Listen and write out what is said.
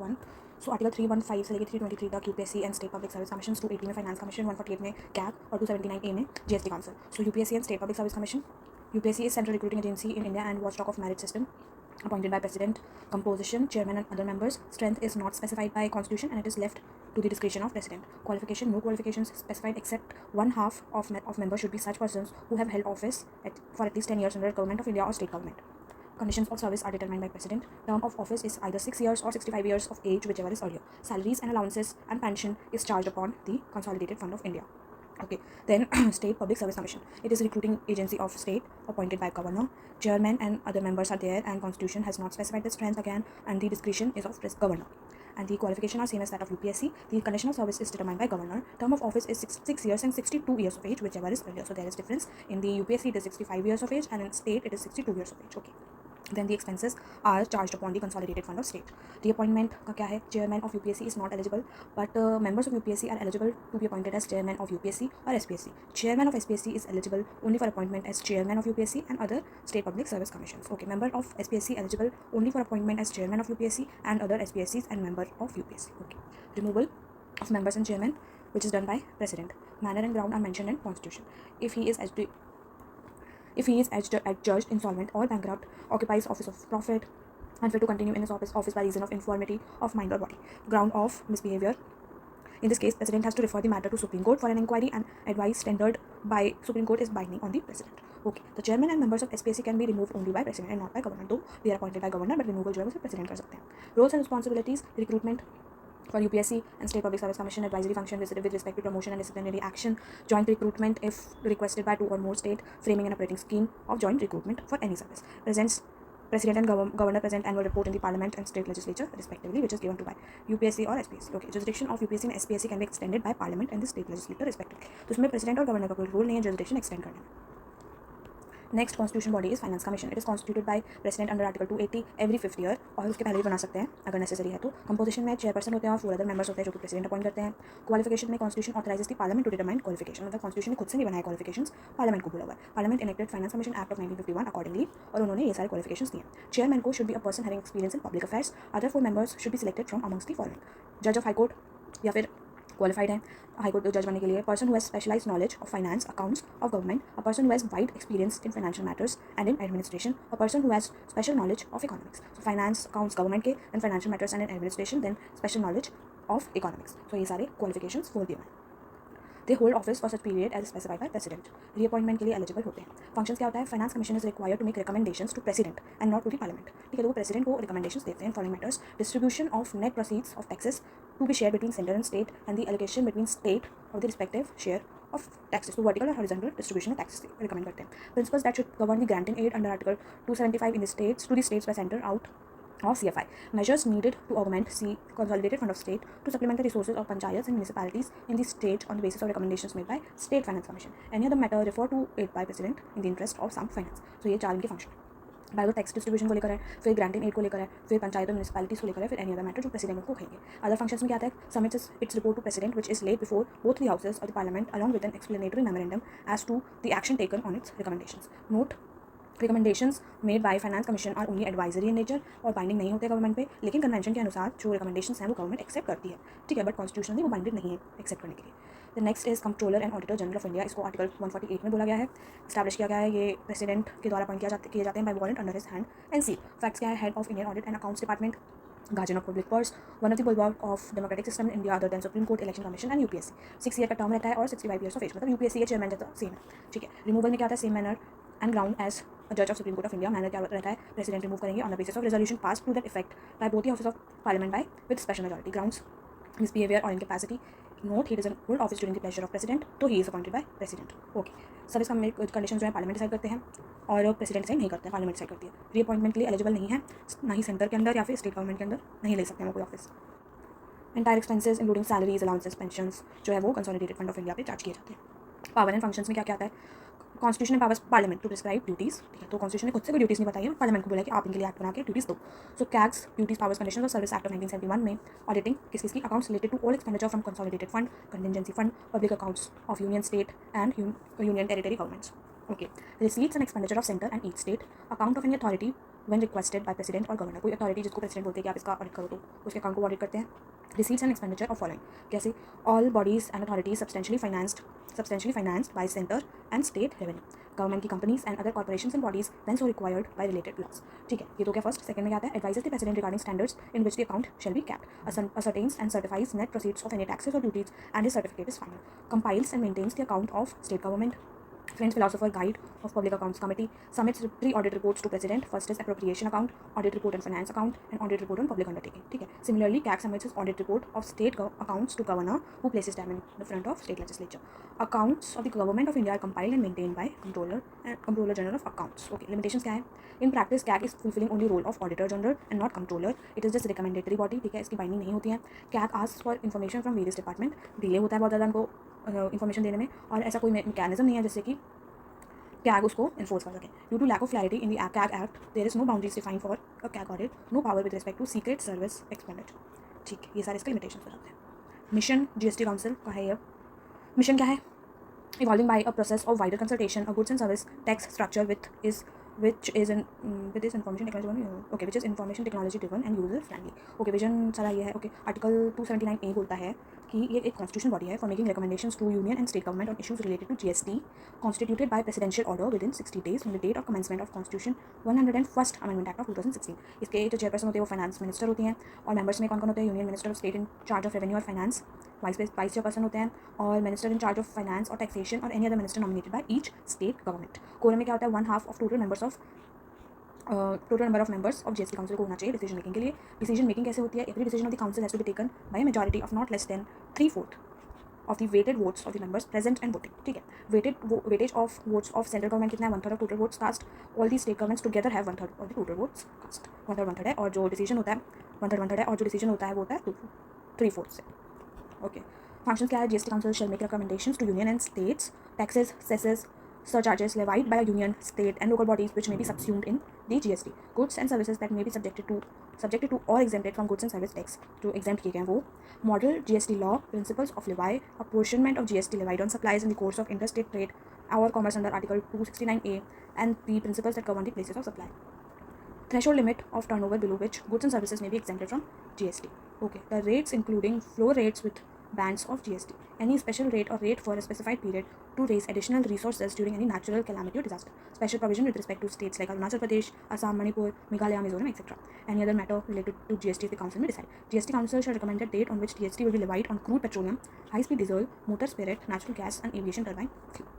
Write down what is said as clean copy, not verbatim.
1। So article 315 से लेकर 323 तक UPSC and state public service commission, 280 में फाइनेंस कमीशन, 148 में कैग और 279 ए में GST council. So UPSC and state public service commission, UPSC is central recruiting agency in India and watchdog of merit system, appointed by president. Composition, chairman and other members. Strength is not specified by constitution and it is left to the discretion of president. Qualification, no qualifications specified except one half of members should be such persons who have held office for at least 10 years under government of India or state government. Conditions of service are determined by president. Term of office is either 6 years or 65 years of age, whichever is earlier. Salaries and allowances and pension is charged upon the Consolidated Fund of India. Okay, then State Public Service Commission. It is a recruiting agency of state appointed by governor. Chairman and other members are there, and constitution has not specified the strength again, and the discretion is of governor. And the qualification are same as that of UPSC. The condition of service is determined by governor. Term of office is 6 years and 62 years of age, whichever is earlier. So there is difference. In the UPSC it is 65 years of age, and in state it is 62 years of age. Okay. Then the expenses are charged upon the Consolidated Fund of State. Reappointment का क्या है? Chairman of UPSC is not eligible, but members of UPSC are eligible to be appointed as chairman of UPSC or SPSC. Chairman of SPSC is eligible only for appointment as chairman of UPSC and other state public service commissions. Okay, member of SPSC eligible only for appointment as chairman of UPSC and other SPSCs and member of UPSC. Okay, removal of members and chairman, which is done by president. Manner and ground are mentioned in constitution. If he is adjudged insolvent or bankrupt, occupies office of profit, unfit to continue in his office by reason of infirmity of mind or body, ground of misbehavior. In this case, president has to refer the matter to Supreme Court for an inquiry, and advice tendered by Supreme Court is binding on the president. Okay, the chairman and members of SPSC can be removed only by president and not by government. Though they are appointed by governor, but removal जो है वो सिर्फ president कर सकते हैं. Roles and responsibilities: recruitment for UPSC and State Public Service Commission, advisory function with respect to promotion and disciplinary action, joint recruitment if requested by 2 or more state, framing and operating scheme of joint recruitment for any service. President and governor present annual report in the parliament and state legislature respectively, which is given to by UPSC or SPSC. Okay, jurisdiction of UPSC and SPSC can be extended by parliament and the state legislature respectively. तो इसमें president और governor का कोई rule नहीं है jurisdiction extend करने में. Next constitution body is finance commission. It is constituted by president under article 280 every 5th year, और उसके पहले भी बना सकते हैं अगर नेसेसरी है तो. कंपोजिशन में चेयरपर्सन होते हैं और 4 अदर मेंबर्स होते हैं जो कि प्रेसिडेंट अपॉइंट करते हैं. क्वालिफिकेशन में constitution authorises the parliament to determine qualification, मतलब कॉन्स्टिट्यूशन ने खुद से नहीं बनाया क्वालिफिकेशंस, पार्लियामेंट को बोला हुआ है. Parliament enacted finance commission act of 1951 accordingly, और उन्होंने ये सारे क्वालिफिकेशंस दिए. चेयरमैन को should be a person having experience in public affairs. Other 4 members should be selected from amongst the following: जज ऑफ हाई कोर्ट या फिर क्वालिफाइड है हाई कोर्ट जज बनने के लिए, person who has specialised knowledge of finance accounts of government, a person who has wide experience in financial matters and in administration, a person who has special knowledge of economics. So finance accounts government के, then financial matters and in administration, then special knowledge of economics. तो ये सारे qualifications 4 दिए हैं. They hold office for such period as specified by president. Reappointment के लिए eligible होते हैं. फंक्शंस क्या होता है? Finance commission is required to make recommendations to president and not to the parliament. ठीक है, तो वो प्रेसिडेंट को रिकमेंडेशंस देते हैं. Following matters: distribution of net proceeds of taxes to be share between centre and state and the allocation between state of the respective share of taxes. तो vertical और horizontal distribution of taxes recommend करते हैं. Principles that should govern the granting aid under article 275 in the states to the states by centre out of CFI. Measures needed to augment Consolidated Fund of State to supplement the resources of panchayats and municipalities in the state on the basis of recommendations made by State Finance Commission. Any other matter refer to it by President in the interest of sound finance. So ये 4 इनके function. पहले तो tax distribution को लेकर है, फिर granting add को लेकर है, फिर पंचायत और म्यूनिसिपैलिटीज को लेकर है, फिर एनी अदर मैटर जो प्रेसिडेंट को कहेंगे. अदर फंक्शंस में क्या आता है? Submits its report to president which is laid before both the houses of the parliament along with an explanatory memorandum as to the action taken on its recommendations. Note: recommendations made by finance commission are only advisory in nature और binding नहीं होते government पे, लेकिन convention के अनुसार जो recommendations हैं वो गवर्नमेंट एक्सेप्ट करती है. ठीक है, बट कॉन्स्टिट्यूशनली वो बाइंडेड नहीं है एक्सेप्ट करने के लिए. The next is controller and auditor general of India. इसको आर्टिकल 148 में बोला गया है, स्टैब्लिश किया गया है. ये प्रेसिडेंट के द्वारा अपॉइंट किए जाते हैं by warrant under his hand and seal. Facts क्या है? Head of Indian audit and accounts department, guardian of public purse, one of the bulwark of democratic system in India other than supreme court, election commission and UPSC. 6 year का term रहता है और 65 years of age, मतलब UPSC के chairman जैसा same है. ठीक है. रिमूवल में क्या आता है? Same manner and ground as जज of supreme court of India. Manner क्या रहता है? प्रेसिडेंट रिमूव करेंगे on the basis of resolution pass to that effect by both the houses of parliament by with special majority. Grounds: misbehavior or incapacity. Note: he doesn't hold office during the pleasure of president, तो he is appointed by president. Okay. Service का condition जो है parliament decide करते हैं और president से नहीं करते हैं, पार्लियामेंट डिसाइड करती है. रीअपॉइंटमेंट के लिए एलिजिबल नहीं है, ना ही सेंटर के अंदर या फिर स्टेट गवर्नमेंट के अंदर नहीं ले सकते हैं वो कोई office. Entire expenses including salaries, allowances, pensions जो है वो कंसोलिडेटेड फंड ऑफ इंडिया पे चार्ज किए जाते हैं. पावर एंड फंक्शंस में क्या क्या आता है? Constitution powers parliament to prescribe duties. ठीक है, तो कॉन्स्टिट्यूशन ने खुद से कोई ड्यूटीज नहीं बताई है, पार्लियामेंट को बोला कि आप इनके लिए एक्ट बना के ड्यूटीज दो. So CAG's duties powers conditions of service act of 1971 में ऑडिटिंग किसकी accounts related to all expenditure from consolidated fund, contingency fund, public accounts of union, state and union territory governments. Okay. Receipts and expenditure of center and each state, account of any authority when requested by president or governor. कोई authority जिसको president बोलते हैं कि आप इसका audit करो तो उसके अकाउंट को ऑडिट करते हैं. Receipts and expenditure of following. कैसे? All bodies and authorities substantially financed by center and state revenue. Government की companies and other corporations and bodies when so required by related laws. ठीक है, ये तो क्या फर्स्ट. सेकंड में क्या आता है? Advises the president regarding standards in which the account shall be kept. Ascertains and certifies net proceeds of any taxes or duties and his certificate is final. Compiles and maintains the account of state government. French philosopher guide of Public Accounts Committee submits pre-audit reports to president. First is appropriation account, audit report on finance account, and audit report on public undertaking. ठीक है. Similarly, CAG submits his audit report of state accounts to governor, who places them in the front of state legislature. Accounts of the government of India are compiled and maintained by Comptroller General of Accounts. Okay, limitations क्या है? In practice, CAG is fulfilling only role of Auditor General and not Comptroller. It is just recommendatory body. ठीक है, इसकी binding नहीं होती है. CAG asks for information from various department. Delay होता है बहुत ज़्यादा उनको इन्फॉर्मेशन देने में, और ऐसा कोई मैकेनिज्म नहीं है जिससे कि CAG उसको इन्फोर्स कर सके. Due to lack of clarity in the CAG act there is no boundaries defined for a CAG audit, no power with respect to secret service expenditure. ठीक है, ये सारे इसके लिमिटेशन हो जाते हैं. मिशन GST काउंसिल का है. ये मिशन क्या है? Evolving by a process of wider consultation, a goods and service tax structure which is information technology driven and user friendly. Okay, vision सारा ये है. Okay, आर्टिकल 279A बोलता है कि ये एक कॉन्स्टिट्यूशन बॉडी है for making recommendations to union and state government on issues related to GST, constituted by presidential order within 60 days from the date of commencement of constitution 101st amendment act of 2016. इसके जो chairperson होते हैं वो finance minister होती हैं, और members में कौन कौन होते हैं? Union minister of state in charge of revenue और फाइनेंस, वाइस चेयरपर्सन होते हैं, और minister in charge of finance और टैक्सेशन, और any other minister nominated by each state government. Quorum में क्या होता है? 1/2 of total number of members of GST council को होना चाहिए डिसीजन मेकिंग के लिए. डिसीजन मेकिंग कैसे होती है? Every decision of the council has to be taken by a majority of not less than 3/4 of the weighted votes of the members present and voting. ठीक है. weightage of votes of central government कितना है? 1/3 of total votes cast. All the state governments together have 1/3 of the total votes cast. 1/3 है, और जो decision होता है 1/3 है, और जो डिसीजन होता है वो होता है 3/4 से. ओके. फंक्शन क्या है? GST council shall make recommendations to union and states, taxes, cesses, surcharges levied by a union, state and local bodies which may be subsumed in the GST. Goods and services that may be subjected to or exempted from goods and service tax. जो exempt किए गए हैं वो. Model GST law, principles of levy, apportionment of GST levied on supplies in the course of interstate trade or commerce under Article 269A, and the principles that govern the places of supply. Threshold limit of turnover below which goods and services may be exempted from GST. Okay. The rates including floor rates with bands of GST. Any special rate or rate for a specified period to raise additional resources during any natural calamity or disaster. Special provision with respect to states like Arunachal Pradesh, Assam, Manipur, Meghalaya, Mizoram, etc. Any other matter related to GST the council may decide. GST council shall recommend a date on which GST will be levied on crude petroleum, high-speed diesel, motor spirit, natural gas and aviation turbine fuel.